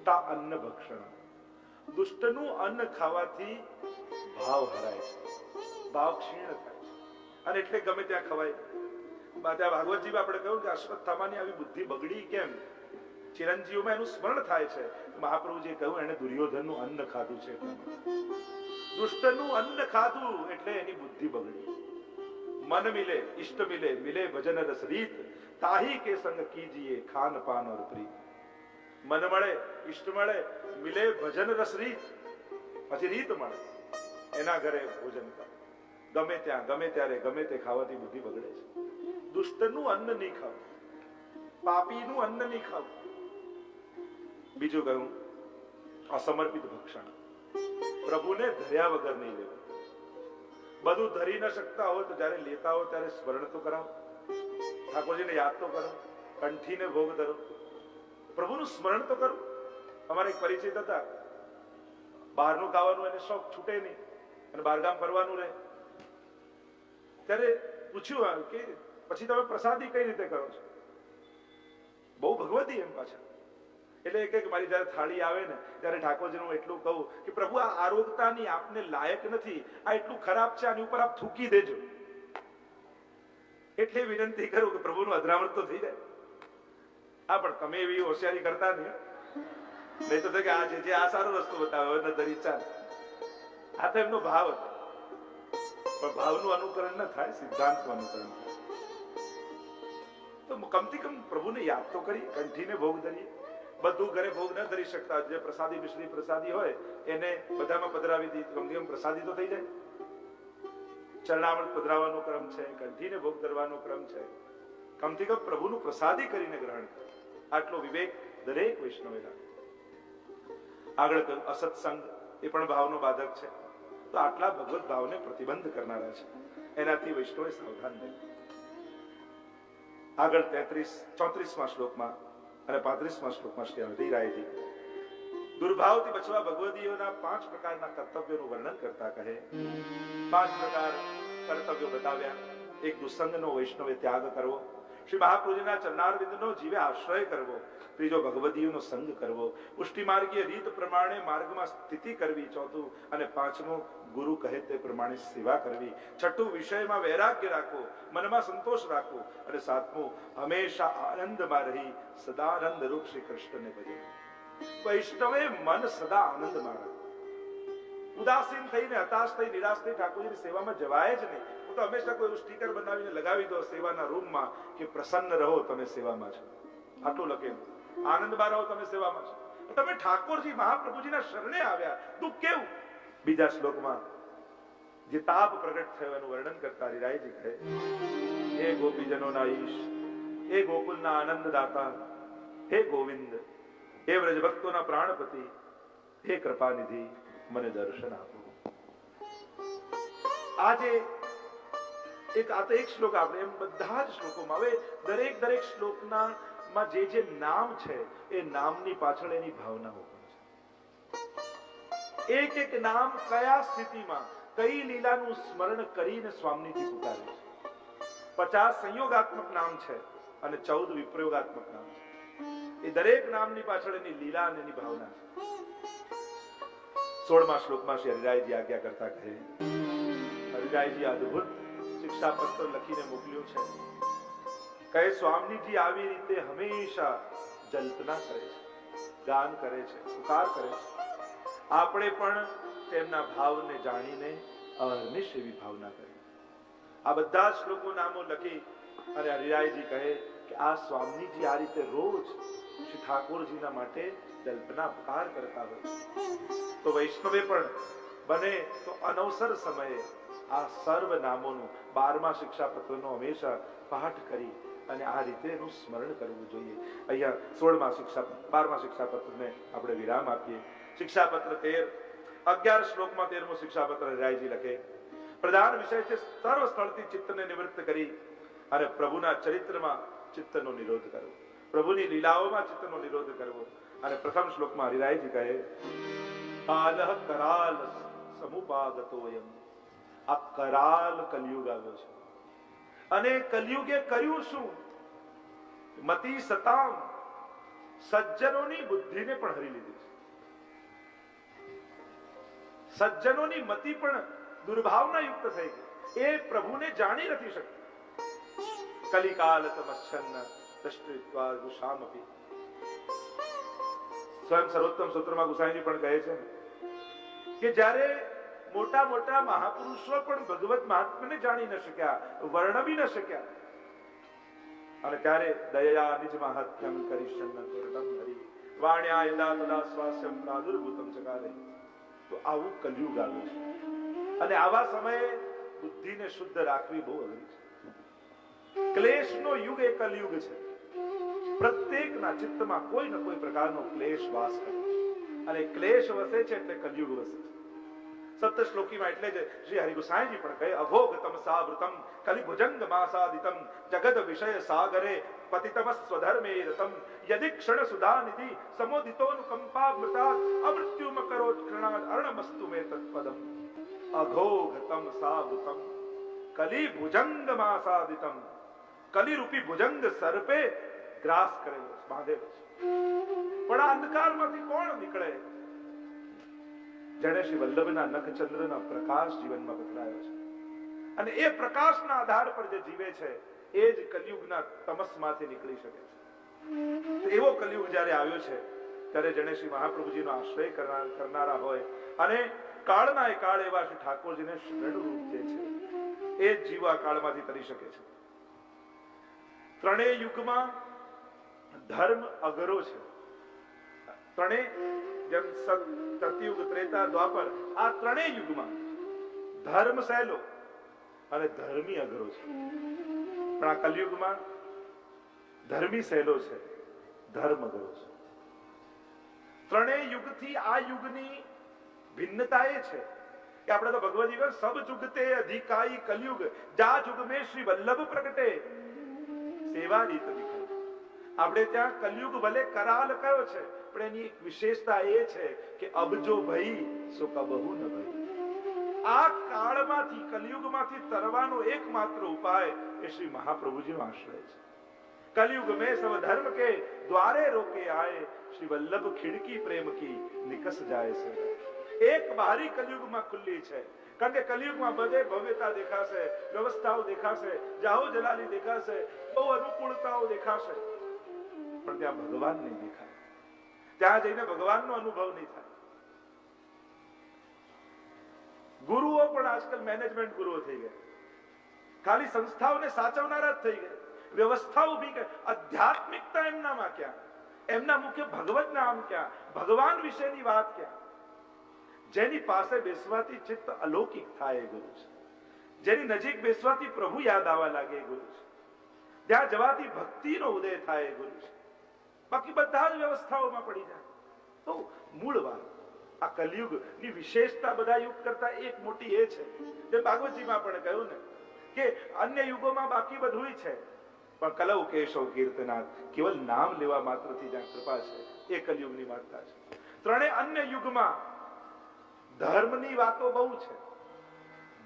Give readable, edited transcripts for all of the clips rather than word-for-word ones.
દુષ્ટા અન્ન ભક્ષણ. દુષ્ટનું અન્ન ખાવાથી ભાવ હરાય છે, ભાવ ક્ષીણ થાય છે, અને એટલે ગમે ત્યાં ખવાય. ત્યાં ભાગવતજી આપણે કહ્યું કે અશ્વત્થામાની આવી બુદ્ધિ બગડી કેમ? ચિરંજીવમાં એનું સ્મરણ થાય છે. મહાપ્રભુજીએ કહ્યું એને દુર્યોધનનું અન્ન ખાધું છે, દુષ્ટનું અન્ન ખાધું એટલે એની બુદ્ધિ બગડી. મન મિલે ઇષ્ટ મિલે, મિલે ભજન રસ રીત, તાહી કે સંગ કીજીએ ખાન પાન ઓર પ્રીત. મન મળે, ઇષ્ટ મળે, મિલે ભજન રસ રીત, પછી રીત મળે, એના ઘરે ભોજન કરે. ગમે ત્યાં ગમે ત્યારે ગમે તે ખાવાથી બુદ્ધિ બગડે છે. દુષ્ટનું અન્ન નહીં ખાવું, પાપીનું અન્ન નહીં ખાવું. બીજું કહ્યું અસમર્પિત ભક્ષણ. પ્રભુને ધર્યા વગર નહીં લેવું. બધું ધરી ન શકતા હોય તો જયારે લેતા હોય ત્યારે સ્મરણ તો કરાવો, ઠાકોરજીને યાદ તો કરો, કંઠીને ભોગ ધરો, પ્રભુનું સ્મરણ તો કરો. અમારે એક પરિચિત હતા, બહારનું ખાવાનું એને શોખ છૂટે નહીં અને બહારગામ ફરવાનું રહે. ત્યારે પૂછ્યું કે પછી તમે પ્રસાદી કઈ રીતે કરો છો? બહુ ભગવતી એમ પાછા. એટલે કે મારી જયારે થાળી આવે ને ત્યારે ઠાકોરજીનું એટલું કહું કે પ્રભુ આ આરોગતાની આપને લાયક નથી, આ એટલું ખરાબ છે, આની ઉપર આપ થૂકી દેજો. એટલે વિનંતી કરું કે પ્રભુનું અધરામૃત તો થઈ જાય. હા, પણ તમે એવી હોશિયારી કરતા નહીં તો કે આ જે આ સારો રસ્તો બતાવે ન ધરી ચાલ. આ તો એમનો ભાવ હતો, પણ ભાવનું અનુકરણ ન થાય, સિદ્ધાંતનું અનુકરણ થાય. તો કમથી કમ પ્રભુને યાદ તો કરી, કંઠીને ભોગ ધરીએ. બધું ઘરે ભોગ ન ધરી શકતા, જે પ્રસાદી મિશ્રી પ્રસાદી હોય એને બધામાં પધરાવી દી, કમથી કમ પ્રસાદી તો થઈ જાય. ચરણામૃત પધરાવવાનો ક્રમ છે, કંઠીને ભોગ ધરવાનો ક્રમ છે. કમથી કમ પ્રભુનું પ્રસાદી કરીને ગ્રહણ કરે, આટલો વિવેક દરેક વૈષ્ણવે રાખે. આગળ કહ્યું અસત્સંગ, એ પણ ભાવનો બાધક છે. તો આટલા ભગવત ભાવને પ્રતિબંધ કરનારા છે, એનાથી વૈષ્ણવે સાવધાન રહે. આગળ 34મા શ્લોકમાં અને 35મા શ્લોકમાં શ્રી હરિરાયજી દુર્ભાવથી બચવા ભગવદીઓના 5 પ્રકારના કર્તવ્યોનું વર્ણન કરતા કહે. 5 પ્રકાર કર્તવ્યો બતાવ્યા. એક દુસંગનો વૈષ્ણવે ત્યાગ કરવો, શ્રી મહાપ્રભુજીના ચરણારવિંદનો જીવે આશ્રય કરવો. ત્રીજો ભગવદીઓનો સંગ કરવો, પુષ્ટિ માર્ગીય રીત પ્રમાણે માર્ગમાં સ્થિતિ કરવી. ચોથું અને 5મું ગુરુ કહે તે પ્રમાણે સેવા કરવી. છઠ્ઠું વિષયમાં વૈરાગ્ય રાખવો, મનમાં સંતોષ રાખવો. અને 7મું હંમેશા આનંદમાં રહી સદાનંદ રૂપ શ્રી કૃષ્ણને ભજવું. વૈષ્ણવે મન સદા આનંદમાં રાખવું. ઉદાસીન થઈને હતાશ થઈ નિરાશ થઈ ઠાકોરજીની સેવામાં જવાય જ નહીં. હું તો હંમેશા કોઈ સ્ટીકર બનાવીને લગાવી દો સેવાના રૂમમાં કે પ્રસન્ન રહો તમે સેવામાં છો, આટલું લખેલું. આનંદમાં રહો તમે સેવામાં છો. તમે ઠાકોરજી મહાપ્રભુજીના શરણે આવ્યા, દુઃખ કેવું? બીજા શ્લોકમાં જે તાપ પ્રગટ થયો એનું વર્ણન કરતા હરિરાયજી કહે, હે ગોપીજનોના ઈશ, હે ગોકુલના આનંદદાતા, હે ગોવિંદ, હે વ્રજ ભક્તોના પ્રાણપતિ, હે કૃપાનિધિ, મને દર્શન આપો. આજે એક શ્લોક આપણે એમ બધા જ શ્લોકોમાં, હવે દરેક શ્લોકના માં જે નામ છે એ નામની પાછળ એની ભાવનાઓ પણ છે. એક નામ કયા સ્થિતિમાં કઈ લીલાનું સ્મરણ કરીને સ્વામીજી પુકારે છે. 50 સંયોગાત્મક નામ છે અને 14 વિપ્રયોગાત્મક નામ છે. એ દરેક નામની પાછળ એની લીલા અને એની ભાવના છે. 16મા શ્લોકમાં શ્રી હરિરાયજી આજ્ઞા કરતા કહે, હરિરાયજી અદ્ભુત શિક્ષાપત્ર લખીને મોકલ્યું છે. કહે સ્વામીજી આવી રીતે હંમેશા જલ્પના કરે છે, ગાન કરે છે, પુકાર કરે છે. આપણે પણ તેમના ભાવને જાણીને અહર્નિશ એવી ભાવના કરી. આ બધા શ્લોકો નામો લખી અને હરિરાયજી કહે કે આ સ્વામીજી આ રીતે રોજ શ્રી ઠાકોરજીના માટે જલ્પના પુકાર કરતા હોય. તો વૈષ્ણવે પણ બને તો અનવસર સમયે આ સર્વ નામોનું 12મા શિક્ષાપત્રનો હંમેશા પાઠ કરી અને આ રીતે એનું સ્મરણ કરવું જોઈએ. અહીંયા 12મા શિક્ષાપત્રને આપણે વિરામ આપીએ. શિક્ષાપત્ર 13, 11 શ્લોકમાં 13મું શિક્ષાપત્ર હરિરાયજી લખે, પ્રધાન વિષય છે સર્વ સ્થળથી ચિત્તને નિવૃત્ત કરી અને પ્રભુના ચરિત્રમાં ચિત્તનો નિરોધ કરવો, પ્રભુની લીલાઓમાં ચિત્તનો નિરોધ કરવો. અને પ્રથમ શ્લોકમાં હરિરાયજી કહે, કાલઃ કરાલ સમુપાગતોયમ. આ કરાલ કલયુગ આવ્યો છે અને કલયુગે કર્યું શું? મતિ સતામ, સજ્જનોની બુદ્ધિને પણ હરી લીધી છે. સજ્જનોની મતિ પણ દુર્ભાવના યુક્ત થઈ ગઈ. એ પ્રભુને જાણી નથી શકતી. કલિકાલ તમચ્છન્ન દૃષ્ટિત્વા ગુસામપી. સ્વયં સર્વોત્તમ સૂત્રમાં ગુસાઈજી પણ કહે છે કે જ્યારે મોટા મોટા મહાપુરુષો પણ ભગવત મહાત્માને જાણી ન શક્યા, વર્ણવી ન શક્યા, અને ત્યારે દયા નિજ મહાત્મ્યમ કરીશન કુરતમ હરિ વાણ્યા યદા તદા સ્વાસ્યમ પ્રાદુર્ભૂતમ ચકારે. તો આવું કલયુગ આવ્યું છે, અને આવા સમયે બુદ્ધિને શુદ્ધ રાખવી બહુ અઘરી છે. ક્લેશનો યુગ એ કલયુગ છે. પ્રત્યેકના ચિત્તમાં કોઈ ને કોઈ પ્રકારનો ક્લેશ વાસ કરે છે, અને ક્લેશ વસે છે એટલે કલયુગ વસે છે. સપ્તશ્લોકીમાં એટલે જ શ્રી હરિગોસાઈજી પણ કહે, અભોગતમ સાવૃતમ કલિભુજંગ માસાદિતમ જગત વિષય સાગરે પતિતમ સ્વધર્મે રતમ યદિ ક્ષણ સુધાનિધિ સમોદિતોનુકંપામૃતા અમૃત્યુમ કરોત ક્ષણાદ અર્ણમસ્તુ મે તત્પદમ. અઘોગતમ સાવૃતમ કલિભુજંગ માસાદિતમ. કલિરૂપી ભુજંગ સર્પે ગ્રાસ કરેલો છે, બાંધેલો છે. પણ આ અંધકારમાંથી કોણ નીકળે? જેણે શ્રી વલ્લભના નખચંદ્રના પ્રકાશ જીવનમાં પકડાયો છે, અને એ પ્રકાશના આધાર પર જે જીવે છે એ જ કલયુગના તમસમાંથી નીકળી શકે છે. એવો કલયુગ જ્યારે આવ્યો છે ત્યારે જેણે શ્રી મહાપ્રભુજીનો આશ્રય કરનારા હોય, અને કાળના એ કાળ એવા શ્રી ઠાકોરજીને શરણરૂપ જે છે એ જ જીવ આ કાળમાંથી તરી શકે છે. ત્રણેય યુગમાં ધર્મ અઘરો છે. ત્રણેય જેમ સતયુગ, ત્રેતા, દ્વાપર, આ ત્રણેય યુગમાં ધર્મ સહેલો અને ધર્મી અઘરો છે. પણ આ કલયુગમાં ધર્મી સહેલો છે, ધર્મ અઘરો છે. ત્રણેય યુગથી આ યુગની ભિન્નતા એ છે કે આપણે તો ભગવદ ગીતા સબ જુગતે અધિકાઈ કલયુગ જા જુગ મેં શ્રી વલ્લભ પ્રગટે સેવા રીત દિખાય. આપણે ત્યાં કલયુગ ભલે કરાલ કયો છે, પણ એની એક વિશેષતા એ છે કે અબજો ભઈ સો કબહુ ન ભઈ. આ કાળમાંથી, કલયુગમાંથી તરવાનો એકમાત્ર ઉપાય એ શ્રી મહાપ્રભુજીનો આશ્રય છે. કલયુગ મેં સબ ધર્મ કે દ્વારે રોકે આए શ્રી વલ્લભ ખિડકી પ્રેમ કી નિકસ જાય છે. એક બારી કલયુગમાં ખુલ્લી છે, કારણ કે કલયુગમાં બધે ભવ્યતા દેખાશે, વ્યવસ્થાઓ દેખાશે, જાહો જલાલી દેખાશે, બહુ અનુકૂળતાઓ દેખાશે, પણ ત્યાં ભગવાન નહીં દેખાય. ત્યાં જઈને ભગવાનનો અનુભવ નહીં થાય. ગુરુઓ પણ આજકાલ મેનેજમેન્ટ ગુરુઓ થઈ ગયા, ખાલી સંસ્થાઓને સાચવનારા જ થઈ ગયા, વ્યવસ્થા ઉભી કરી. આધ્યાત્મિકતા એમનામાં ક્યાં? એમના મુખ્ય ભગવત નામ ક્યાં? ભગવાન વિશેની વાત ક્યાં? જેની પાસે બેસવાથી ચિત્ત અલૌકિક થાય એ ગુરુ છે. જેની નજીક બેસવાથી પ્રભુ યાદ આવવા લાગે એ ગુરુ છે. ત્યાં જવાથી ભક્તિનો ઉદય થાય એ ગુરુ છે. બાકી બધા જ વ્યવસ્થાઓમાં પડી જાય. તો મૂળ વાત આ કલયુગની વિશેષતા બધા યુગ કરતા એક મોટી એ છે, જે ભાગવતજીમાં પણ કહ્યું ને કે અન્ય યુગોમાં બાકી બધું છે, પણ કલૌ કેશવ કીર્તનાથ, કેવલ નામ લેવા માત્રથી જ્યાં કૃપા છે એ કલયુગની વાર્તા છે. ત્રણેય અન્ય યુગમાં ધર્મની વાતો બહુ છે,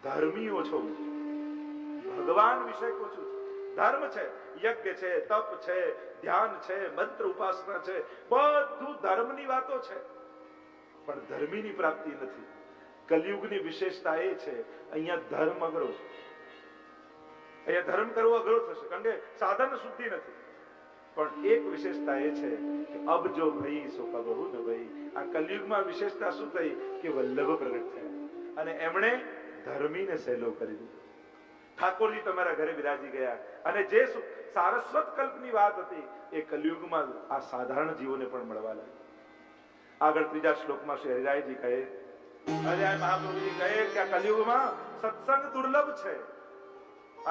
ધર્મી ઓછો છે, ભગવાન વિશે ઓછું છે. ધર્મ છે, યજ્ઞ છે, તપ છે, ધ્યાન છે, મંત્ર ઉપાસના છે, બધું ધર્મની વાતો છે, પણ ધર્મીની પ્રાપ્તિ નથી. કલયુગની વિશેષતા એ છે, અહીંયા ધર્મ અઘરો છે. અહીંયા ધર્મ કરવો અઘરો થશે, કારણ કે સાધન શુદ્ધિ નથી. પણ એક વિશેષતા એ છે કે અબ જો ભઈ સો કબહુ ન ભઈ. આ કલયુગમાં વિશેષતા શું થઈ કે વલ્લભ પ્રગટ થયા, અને એમણે ધર્મીને સહેલો કરી દીધો. ઠાકોરજી તમારા ઘરે બિરાજી ગયા, અને જે સારસ્વત કલ્પની વાત હતી એ કલયુગમાં આ સાધારણ જીવોને પણ મળવા લાગી. આગળ ત્રીજા શ્લોકમાં શ્રી હરિરાયજી કહે, હરિરાય મહાપ્રભુજી કહે કે આ કલયુગમાં સત્સંગ દુર્લભ છે,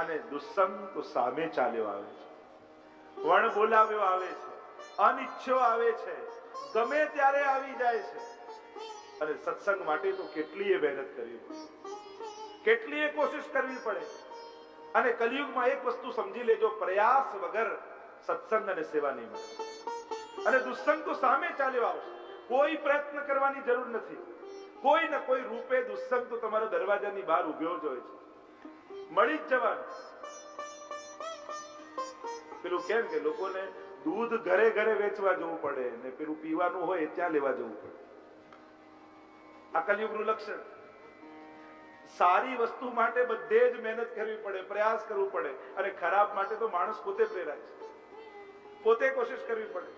અને દુસ્સંગ તો સામે ચાલ્યો આવે છે, વણ બોલાવ્યો આવે છે, અનિચ્છો આવે છે, ગમે ત્યારે આવી જાય છે. અને સત્સંગ માટે તો કેટલીય મહેનત કરવી પડે, કેટલીય કોશિશ કરવી પડે. અને કલયુગમાં એક વસ્તુ સમજી લેજો, પ્રયાસ વગર સત્સંગ અને સેવા નહીં મળે. અને દુસ્સંગ તો સામે ચાલ્યો આવશે, કોઈ પ્રયત્ન કરવાની જરૂર નથી. કોઈ ને કોઈ રૂપે દુસ્સંગ તો તમારા દરવાજાની બહાર ઉભ્યો જ હોય છે, મળી જ જવાનું. પેલું કેમ કે લોકોને દૂધ ઘરે ઘરે વેચવા જવું પડે ને પેલું પીવાનું હોય ત્યાં લેવા જવું પડે. આ કલયુગનું લક્ષણ. સારી વસ્તુ માટે બધે જ મહેનત કરવી પડે, પ્રયાસ કરવું પડે, અને ખરાબ માટે તો માણસ પોતે પ્રેરાય છે, પોતે કોશિશ કરવી પડે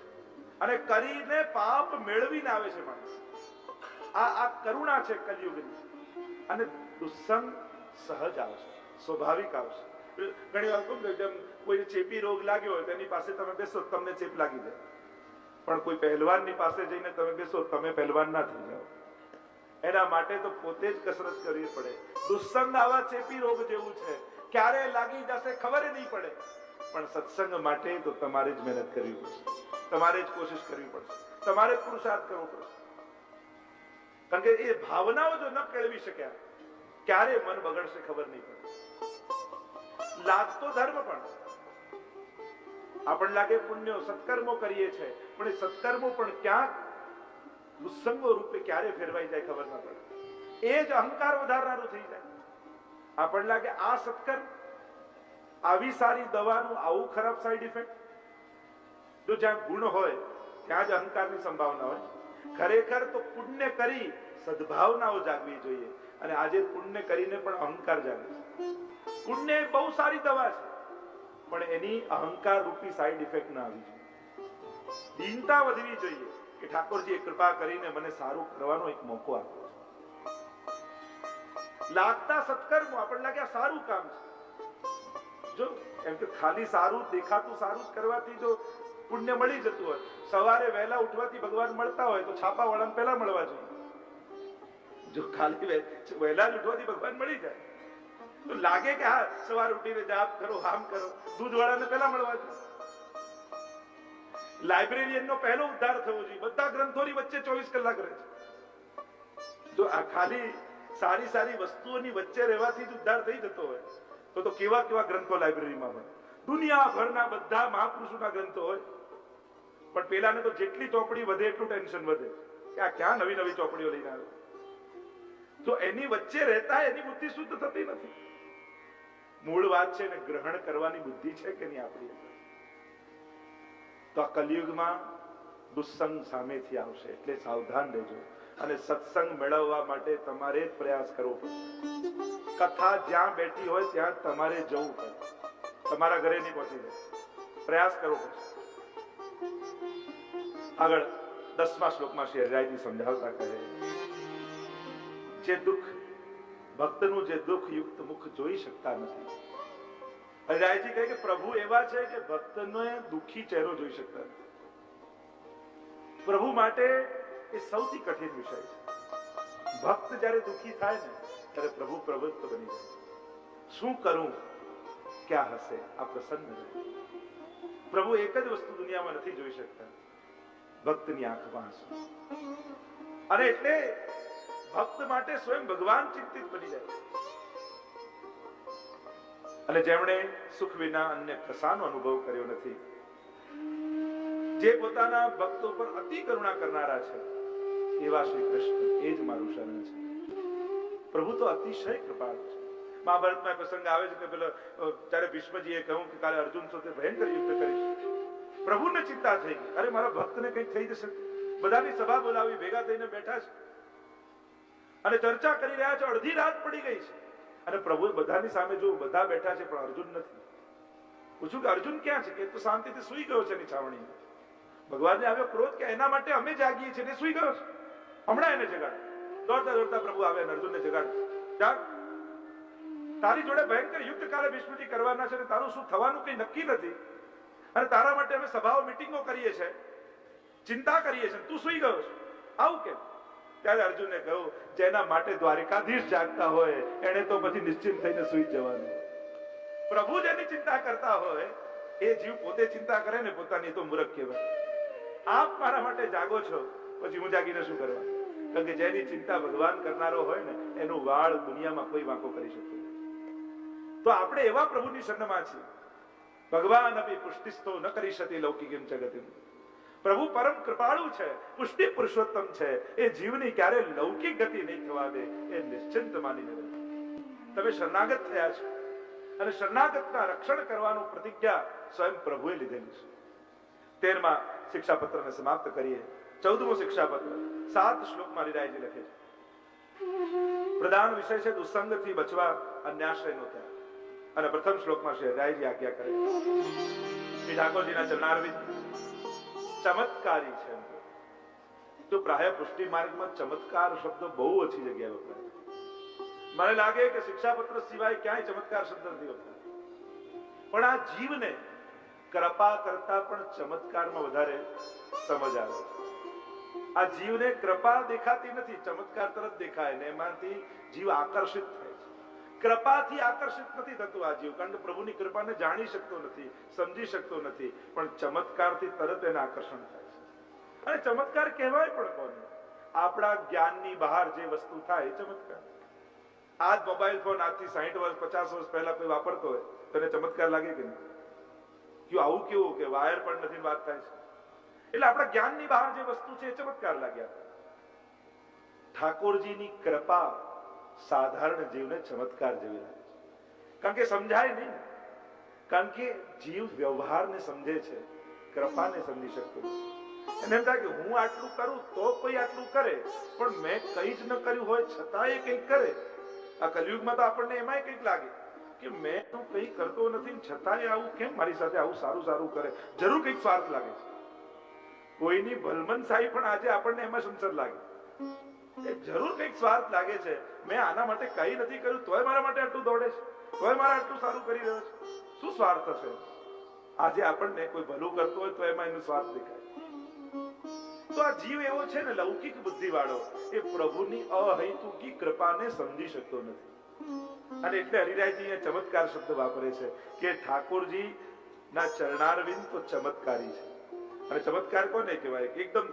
અને કરીને પાપ મેળવીને આવે છે માણસ. આ કરુણા છે કલયુગની. અને દુસ્સંગ સહજ આવશે, સ્વાભાવિક આવશે. ઘણી વાર કહું જેમ કોઈ ચેપી રોગ લાગ્યો હોય તેની પાસે તમે બેસો તમને ચેપ લાગી જાય, પણ કોઈ પહેલવાનની પાસે જઈને તમે બેસો તમે પહેલવાન ના થઈ જાઓ. એના માટે તો પોતે જ કસરત કરવી પડે. દુસ્સંગ આવા ચેપી રોગ જેવું છે, ક્યારે લાગી જશે ખબર નહીં પડે. પણ સત્સંગ માટે તો તમારે જ મહેનત કરવી પડશે, તમારે જ કોશિશ કરવી પડશે, તમારે જ પુરુષાર્થ કરવો પડશે. કારણ કે એ ભાવનાઓ જો ન કેળવી શક્યા ક્યારે મન બગડશે ખબર નહીં પડે. લાગતો ધર્મ પણ આપણને લાગે પુણ્યો સત્કર્મો કરીએ છીએ, પણ એ સત્કર્મો પણ ક્યાંક દુસ્સંગો રૂપે ક્યારે ફેરવાઈ જાય ખબર ના પડે. એ જ અહંકાર વધારનારું થઈ જાય. આપણને લાગે આ સત્કર્મ, આવી સારી દવાનું આવું ખરાબ સાઈડ ઇફેક્ટ. જો જ્યાં ગુણ હોય ત્યાં જ અહંકારની સંભાવના હોય. ખરેખર તો પુણ્ય કરી સદભાવનાઓ જાગવી જોઈએ, અને આજે પુણ્ય કરીને પણ અહંકાર જાગે છે. પુણ્ય બહુ સારી દવા છે, પણ એની અહંકાર રૂપી સાઈડ ઇફેક્ટ ના આવી જોઈએ. દીનતા વધવી જોઈએ કે ઠાકોરજીએ કૃપા કરીને મને સારું કરવાનો એક મોકો આપ્યો છે. લાગતા સત્કર્મો આપણને લાગે આ સારું કામ છે. જો એમ કે ખાલી સારું દેખાતું સારું જ કરવાથી જો પુણ્ય મળી જતું હોય, સવારે વહેલા ઉઠવાથી ભગવાન મળતા હોય તો છાપા વાળાને પહેલા મળવા જોઈએ. જો ખાલી વહેલા જ ઉઠવાથી ભગવાન મળી જાય તો લાગે કે હા સવારે ઉઠીને જાપ કરો, આમ કરો, દૂધ વાળાને પહેલા મળવા જોઈએ. લાઇબ્રેરિયનનો પહેલો ઉદ્ધાર થવો જોઈએ. બધા ગ્રંથોની વચ્ચે 24 કલાક રહે છે. જો આ ખાલી સારી સારી વસ્તુઓની વચ્ચે રહેવાથી જ ઉદ્ધાર થઈ જતો હોય તો કેવા કેવા ગ્રંથો લાઇબ્રેરીમાં હોય. દુનિયાભરના બધા મહાપુરુષોના ગ્રંથો હોય, પણ પેલાને તો જેટલી ચોપડી વધે એટલું ટેન્શન વધે કે આ ક્યાં નવી નવી ચોપડીઓ લઈને આવે. તો એની વચ્ચે રહેતા એની બુદ્ધિ શુદ્ધ થતી નથી. મૂળ વાત છે ને ગ્રહણ કરવાની બુદ્ધિ છે કે નહીં આપણી અંદર. તો આ કલયુગમાં દુસ્સંગ સામેથી આવશે, એટલે સાવધાન રહેજો. અને સત્સંગ મેળવવા માટે તમારે જ પ્રયાસ કરવો પડશે. કથા જ્યાં બેઠી હોય ત્યાં તમારે જવું પડે, તમારા ઘરે નહીં પહોંચી જાય. પ્રયાસ કરવો પડશે. આગળ 10મા શ્લોકમાં શ્રી હરિરાયજી સમજાવતા કહે, જે દુઃખ ભક્તનું જે દુઃખ યુક્ત મુખ જોઈ શકતા નથી. હરિરાયજી કહે કે પ્રભુ એવા છે કે ભક્તનો દુઃખી ચહેરો જોઈ શકતા નથી. પ્રભુ માટે એ સૌથી કઠિન વિષય છે. ભક્ત જ્યારે દુઃખી થાય ને ત્યારે પ્રભુ પ્રવૃત્ત બની જાય. શું કરું, ક્યાં હશે આ પ્રસન્ન રહે. પ્રભુ એક જ વસ્તુ દુનિયામાં નથી જોઈ શકતા, ભક્તની આંખમાં આંસુ. અને એટલે ભક્ત માટે સ્વયં ભગવાન ચિંતિત બની જાય. અને જેમણે સુખ વિના અન્ય કશાનો અનુભવ કર્યો નથી, જે પોતાના ભક્તો પર અતિ કરુણા કરનારા છે, એવા શ્રી કૃષ્ણ એ જ મારું શરણ છે. પ્રભુ તો અતિશય કૃપાળુ છે. મહાભારતમાં પ્રસંગ આવે છે કે પેલો ત્યારે ભીષ્મજીએ કહ્યું કે કાલે અર્જુન સાથે ભયંકર યુદ્ધ કરીશ. પ્રભુને ચિંતા થઈ ગઈ, અરે મારા ભક્તને કંઈક થઈ જશે. બધાની સભા બોલાવી, ભેગા થઈને બેઠા છે અને ચર્ચા કરી રહ્યા છે. અડધી રાત પડી ગઈ છે અને પ્રભુ બધાની સામે જો બધા બેઠા છે પણ અર્જુન નથી. પૂછ્યું કે અર્જુન ક્યાં છે? કે તો શાંતિથી સુઈ ગયો છે છાવણીમાં. ભગવાનને આવ્યો ક્રોધ કે એના માટે અમે જાગીએ છીએ, ને સુઈ ગયો છે, હમણાં એને જગાડ. દોડતા દોડતા પ્રભુ આવે અને અર્જુનને જગાડ. જાગ, તારી જોડે ભયંકર યુદ્ધ કાલે ભીષ્મજી કરવાના છે, તારું શું થવાનું કઈ નક્કી નથી, અને તારા માટે અમે સભાઓ મીટિંગો કરીએ છીએ, ચિંતા કરીએ છીએ, તું સુઈ ગયો છે, આવું કેમ? ત્યારે અર્જુને કહ્યું, જેના માટે દ્વારિકાધીશ જાગતા હોય એને તો પછી નિશ્ચિંત થઈને સુઈ જવાનું. પ્રભુ જેની ચિંતા કરતા હોય એ જીવ પોતે ચિંતા કરે ને પોતાની, તો મૂર્ખ કહેવાય. આપ મારા માટે જાગો છો, પછી હું જાગીને શું કરવા? કારણ કે જેની ચિંતા ભગવાન કરનારો હોય ને એનું વાળ દુનિયામાં કોઈ વાંકો કરી શકતો નથી. તો આપણે એવા પ્રભુની શરણમાં છીએ. ભગવાન અપી પુષ્ટિસ્તો ન કરી શકે લૌકિકમ જગતિમ. પ્રભુ પરમ કૃપાળુ છે, પુષ્ટિ પુરુષોત્તમ છે. એ જીવની ક્યારે લૌકિક ગતિ નહીં થવા દે, એ નિશ્ચિંત માનીને રહે. તમે શરણાગત થયા છો અને શરણાગતના રક્ષણ કરવાનું પ્રતિજ્ઞા સ્વયં પ્રભુએ લીધેલી છે. 13મા શિક્ષાપત્રને સમાપ્ત કરીએ. 14મો શિક્ષાપત્ર 7 શ્લોકમાં હરિરાયજી લખે છે. પ્રધાન વિષય છે દુસંગથી બચવા, અન્યાશ્રયનો ત્યાગ. અને પ્રથમ શ્લોકમાં શ્રી હરિરાયજી આજ્ઞા કરે છે કે ઠાકોરજીના ચરણારવિંદ ચમત્કારી છે. તો પ્રાય પુષ્ટિ માર્ગમાં ચમત્કાર શબ્દ બહુ ઓછી જગ્યાએ વપરાય. મને લાગે કે શિક્ષાપત્ર સિવાય ક્યાંય ચમત્કાર શબ્દ નથી વપરાતો. પણ આ જીવને કૃપા કરતા પણ ચમત્કારમાં વધારે સમજ આવે છે. આ જીવને કૃપા દેખાતી નથી, ચમત્કાર તરત દેખાય ને એમાંથી જીવ આકર્ષિત થાય છે. કૃપાથી આકર્ષિત નથી થતું આ જીવ, કારણ કે પ્રભુની કૃપાને જાણી શકતો નથી, સમજી શકતો નથી. પણ ચમત્કારથી તરત એને આકર્ષણ થાય છે. અને ચમત્કાર કહેવાય પણ કોને? આપણા જ્ઞાનની બહાર જે વસ્તુ થાય એ ચમત્કાર. આજ મોબાઈલ ફોન આજથી 60 વર્ષ 50 વર્ષ પહેલા કોઈ વાપરતો હોય તને ચમત્કાર લાગે કે નહીં? ક્યું આવું કેવું કે વાયર પણ નથી વાત થાય છે? એટલે આપણા જ્ઞાનની બહાર જે વસ્તુ છે એ ચમત્કાર લાગ્યા. ઠાકોરજીની કૃપા સાધારણ જીવને ચમત્કાર જેવી લાગે છે. કારણ કે સમજાય નહીં, કારણ કે જીવ વ્યવહારને સમજે છે, કૃપાને સમજી શકતો નથી. એને એમ થાય કે હું આટલું કરું તો કોઈ આટલું કરે, પણ મેં કંઈ જ ન કર્યું હોય છતાં એ કંઈક કરે. આ કલયુગમાં તો આપણને એમાંય કંઈક લાગે કે મેં તો કંઈ કરતો નથી છતાંય આવું કેમ મારી સાથે આવું સારું સારું કરે. જરૂર કંઈક સ્વાર્થ લાગે છે. કોઈની ભલમનસાઈ પણ આજે આપણને એમાં સંસદ લાગે. એ જરૂર કંઈક સ્વાર્થ લાગે છે. મેં આના માટે કંઈ નથી કર્યું તોય મારા માટે આટલું દોડે છે, તોય મારા આટલું સારું કરી રહ્યો છે. શું સ્વાર્થ હશે? આજે આપણને કોઈ ભલું કરતું હોય તો એમાં એનો સ્વાર્થ દેખાય. તો આ જીવ એવો છે ને, લૌકિક બુદ્ધિ વાળો, એ પ્રભુની અહૈતુકી કૃપાને સમજી શકતો નથી. અને એટલે હરિરાયજી અહીંયા ચમત્કાર શબ્દ વાપરે છે કે ઠાકોરજી ના ચરણારવિંદ તો ચમત્કારી છે. અને ચમત્કાર કોને કહેવાય? એકદમ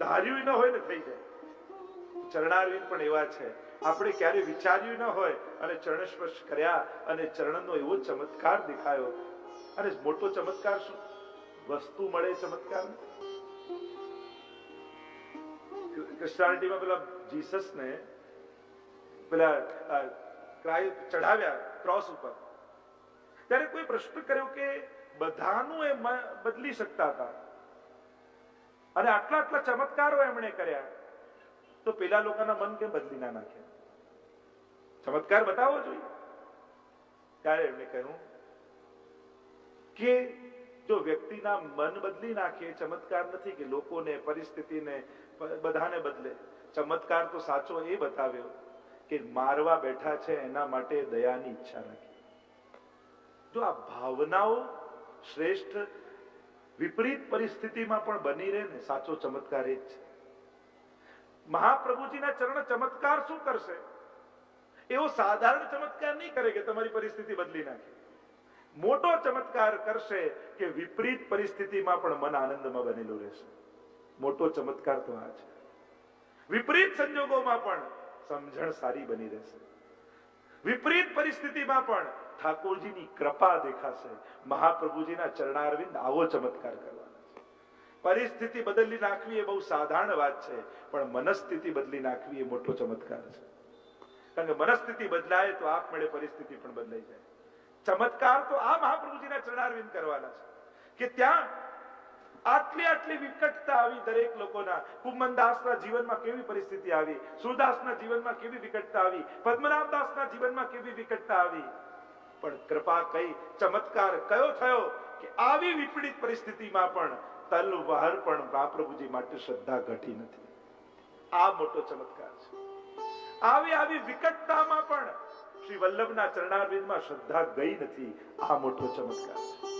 ધાર્યું ન હોય ને થઈ જાય. ચરણારવિંદ પણ એવા છે. આપણે ક્યારે વિચાર્યું ન હોય અને ચરણ સ્પર્શ કર્યા અને ચરણનો એવો ચમત્કાર દેખાયો. અને મોટો ચમત્કાર શું? વસ્તુ મળે ચમત્કાર. ક્રિશ્ચિયાનિટીમાં પેલા જીસસને પેલા ચઢાવ્યા ક્રોસ ઉપર, ત્યારે કોઈ પ્રશ્ન કર્યો કે બધાનું એ બદલી શકતા હતા અને આટલા આટલા ચમત્કારો એમણે કર્યા, તો પેલા લોકોના મન કેમ બદલી ના નાખ્યા? ચમત્કાર બતાવવો જોઈએ. ત્યારે એમણે કહ્યું કે જો વ્યક્તિના મન બદલી નાખે ચમત્કાર નથી, કે લોકોને, પરિસ્થિતિને, બધાને બદલે. ચમત્કાર તો સાચો એ બતાવ્યો કે મારવા બેઠા છે એના માટે દયાની ઈચ્છા રાખી. જો આ ભાવનાઓ શ્રેષ્ઠ વિપરીત પરિસ્થિતિમાં પણ બની રહે ને, સાચો ચમત્કાર એ જ છે. મહાપ્રભુજીના ચરણ ચમત્કાર શું કરશે? એવો સાધારણ ચમત્કાર નહીં કરે કે તમારી પરિસ્થિતિ બદલી નાખે. મોટો ચમત્કાર કરશે કે વિપરીત પરિસ્થિતિમાં પણ મન આનંદમાં બનેલું રહેશે. મોટો ચમત્કાર તો આ છે. વિપરીત સંજોગોમાં પણ સમજણ સારી બની રહેશે. વિપરીત પરિસ્થિતિમાં પણ ઠાકોરજીની કૃપા દેખાશે. મહાપ્રભુજીના ચરણારવિંદ આવો ચમત્કાર કરવાના છે. પરિસ્થિતિ બદલી નાખવી એ બહુ સાધારણ વાત છે, પણ મનસ્થિતિ બદલી નાખવી એ મોટો ચમત્કાર છે. કારણ કે મનસ્થિતિ બદલાય તો આપમેળે પરિસ્થિતિ પણ બદલાઈ જાય. ચમત્કાર તો આ મહાપ્રભુજીના ચરણારવિંદ કરવાના છે કે ત્યાં આટલી આટલી વિકટતા આવી દરેક લોકોના. કુમનદાસના જીવનમાં કેવી પરિસ્થિતિ આવી, સુરદાસના જીવનમાં કેવી વિકટતા આવી, પદ્મનાભદાસના જીવનમાં કેવી વિકટતા આવી, પણ કૃપા કઈ, ચમત્કાર કયો થયો કે આવી વિપરીત પરિસ્થિતિમાં પણ તલવાર પણ મહાપ્રભુજી માટે શ્રદ્ધા ઘટી નથી. આ મોટો ચમત્કાર છે. આવી આવી વિકટતામાં પણ શ્રી વલ્લભના ચરણારવિંદમાં શ્રદ્ધા ગઈ નથી. આ મોટો ચમત્કાર છે.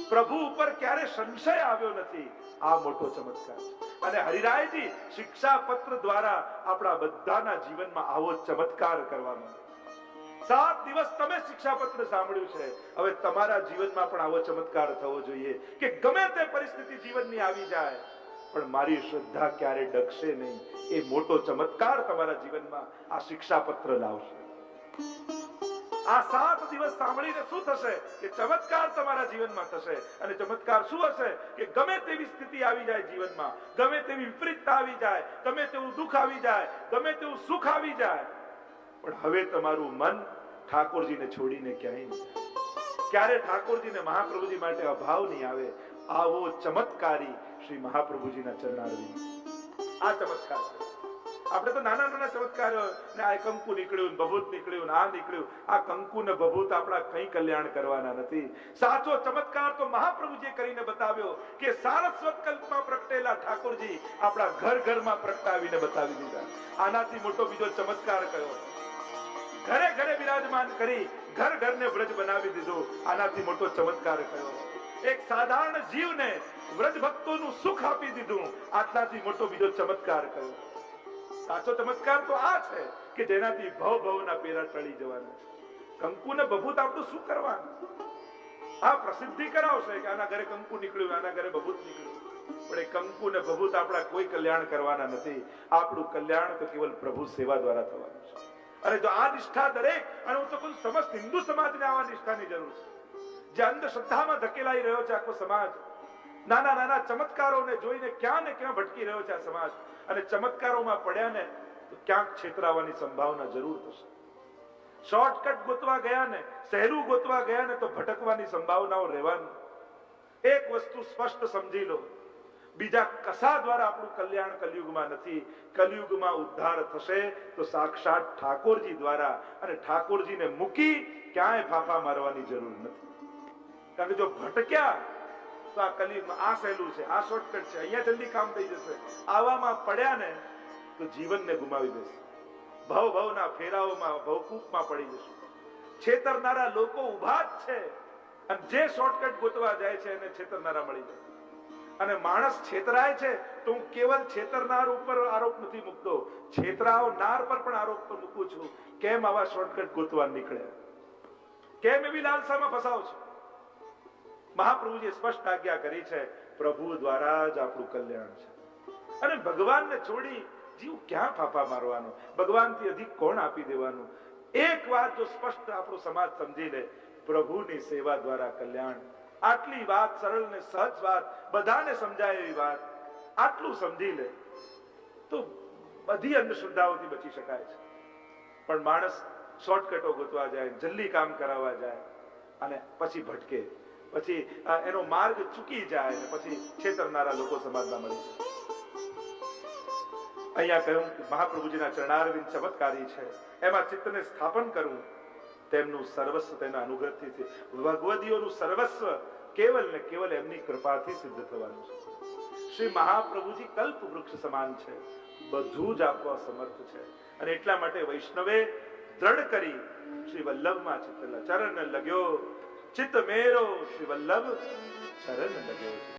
પ્રભુ ઉપર ક્યારે સંશય આવ્યો નથી. આ મોટો ચમત્કાર છે. અને હરિરાયજી શિક્ષાપત્ર દ્વારા આપણા બધાના જીવનમાં આવો ચમત્કાર કરવાનો. 7 દિવસ તમે શિક્ષાપત્ર સાંભળ્યું છે, હવે તમારા જીવનમાં પણ આવો ચમત્કાર થવો જોઈએ કે ગમે તે પરિસ્થિતિ જીવનની આવી જાય પણ મારી શ્રદ્ધા ક્યારે ડગશે નહીં. એ મોટો ચમત્કાર તમારા જીવનમાં આ શિક્ષાપત્ર લાવશે. આ 7 દિવસ સાંભળીને શું થશે કે ચમત્કાર તમારા જીવનમાં થશે. અને ચમત્કાર શું હશે કે ગમે તેવી સ્થિતિ આવી જાય જીવનમાં, ગમે તેવી વિપરીતતા આવી જાય, ગમે તેવું દુઃખ આવી જાય, ગમે તેવું સુખ આવી જાય, પણ હવે તમારું મન ઠાકોરજીને છોડીને ક્યાંય નહીં. ક્યારે ઠાકોરજીને મહાપ્રભુજી માટે અભાવ નહીં આવે. આવો ચમત્કારી શ્રી મહાપ્રભુજીના ચરણારવિંદ. આ ચમત્કાર છે. આપણે તો નાના નાના ચમત્કાર ને આ કંકુ નીકળ્યું, ભભૂત નીકળ્યું, આ નીકળ્યું. આ કંકુ ને ભભૂત આપણા કઈ કલ્યાણ કરવાના નથી. સાચો ચમત્કાર તો મહાપ્રભુજીએ કરીને બતાવ્યો કે સારસ્વત કલ્પમાં પ્રગટેલા ઠાકોરજી આપણા ઘર ઘરમાં પ્રગટાવીને બતાવી દીધા. આનાથી મોટો બીજો ચમત્કાર કયો? ઘરે ઘરે બિરાજમાન કરી ઘર ઘરને વ્રજ બનાવી દીધું. આનાથી મોટો ચમત્કાર કયો? એક સાધારણ જીવને વ્રજ ભક્તોનું સુખ આપી દીધું. આટલાથી મોટો બીજો ચમત્કાર કયો? સાચો ચમત્કાર તો આ છે કે જેનાથી ભવ ભવના પેરા ટળી જવાના. કંકુ ને ભભૂત આપણું શું કરવાનું? આ પ્રસિદ્ધિ કરાવશે કે આના ઘરે કંકુ નીકળ્યું, આના ઘરે ભભૂત નીકળ્યું. પણ એ કંકુ ને ભભૂત આપણા કોઈ કલ્યાણ કરવાના નથી. આપણું કલ્યાણ તો કેવલ પ્રભુ સેવા દ્વારા થવાનું છે. અને જો આ નિષ્ઠા દરેક, અને હું તો કહું સમસ્ત હિન્દુ સમાજને આવા નિષ્ઠાની જરૂર છે. જે અંધશ્રદ્ધામાં ધકેલાઈ રહ્યો છે આખો સમાજ, નાના નાના ચમત્કારોને જોઈને ક્યાં ને ક્યાં ભટકી રહ્યો છે આ સમાજ. અને ચમત્કારોમાં પડ્યા ને તો ક્યાંક છેતરાવાની સંભાવના જરૂર થશે. શોર્ટકટ ગોતવા ગયા ને, સહેલું ગોતવા ગયા ને તો ભટકવાની સંભાવનાઓ રહેવાની. એક વસ્તુ સ્પષ્ટ સમજી લો, બીજા કશા દ્વારા આપણું કલ્યાણ કલયુગમાં નથી. કલયુગમાં ઉદ્ધાર થશે તો સાક્ષાત ઠાકોરજી દ્વારા. અને ઠાકોરજીને મૂકી ક્યાંય ફાફા મારવાની જરૂર નથી. કારણ કે જો ભટક્યા તો આ કલયુગમાં આ સહેલું છે, આ શોર્ટકટ છે, અહીંયા જલ્દી કામ થઈ જશે. આવામાં પડ્યા ને તો જીવનને ગુમાવી દેશે. ભવ ભવના ફેરાઓમાં ભવકૂપમાં પડી જશે. છેતરનારા લોકો ઉભા જ છે, અને જે શોર્ટકટ ગોતવા જાય છે એને છેતરનારા મળી જાય. અને માણસ છેતરાય છે તો હું કેવલ છેતરનાર ઉપર આરોપ નથી મૂકતો, છેતરાવનાર પર પણ આરોપ મૂકું છું. કેમ આવા શોર્ટકટ ગોતવા નીકળ્યા? કેમ એવી લાલસામાં ફસાવ છો? મહાપ્રભુજીએ સ્પષ્ટ આજ્ઞા કરી છે, પ્રભુ દ્વારા જ આપણું કલ્યાણ છે. અને ભગવાનને છોડી જીવ ક્યાં ફાફા મારવાનો? ભગવાનથી અધિક કોણ આપી દેવાનું? એક વાત જો સ્પષ્ટ આપણો સમાજ સમજી લે, પ્રભુની સેવા દ્વારા કલ્યાણ. આટલી વાત, સરળ ને સહજ વાત, બધાને સમજાય એવી વાત, આટલું સમજી લે તો બધી અંધશ્રદ્ધાઓથી બચી શકાય છે. પણ માણસ શોર્ટકટો ગોતવા જાય, જલ્દી કામ કરાવવા જાય અને પછી ભટકે, પછી એનો માર્ગ ચૂકી જાય અને પછી છેતરનારા લોકો સમાજમાં મળી જાય. અહીંયા કહ્યું કે મહાપ્રભુજીના ચરણારવિંદ ચમત્કારી છે, એમાં ચિત્તને સ્થાપન કરવું તેમનું સર્વસ્વ તેના અનુગ્રહથી છે. ભગવદીઓનું સર્વસ્વ કેવલ ને કેવલ એમની કૃપાથી સિદ્ધ થવાનું છે. શ્રી મહાપ્રભુજી કલ્પ વૃક્ષ સમાન છે, બધું જ આપવા સમર્થ છે. અને એટલા માટે વૈષ્ણવે દ્રઢ કરી શ્રી વલ્લભમાં ચિત્ત ચરણ લગ્યો, ચિત્ત મેરો શ્રી વલ્લભ ચરણ લગ્યો.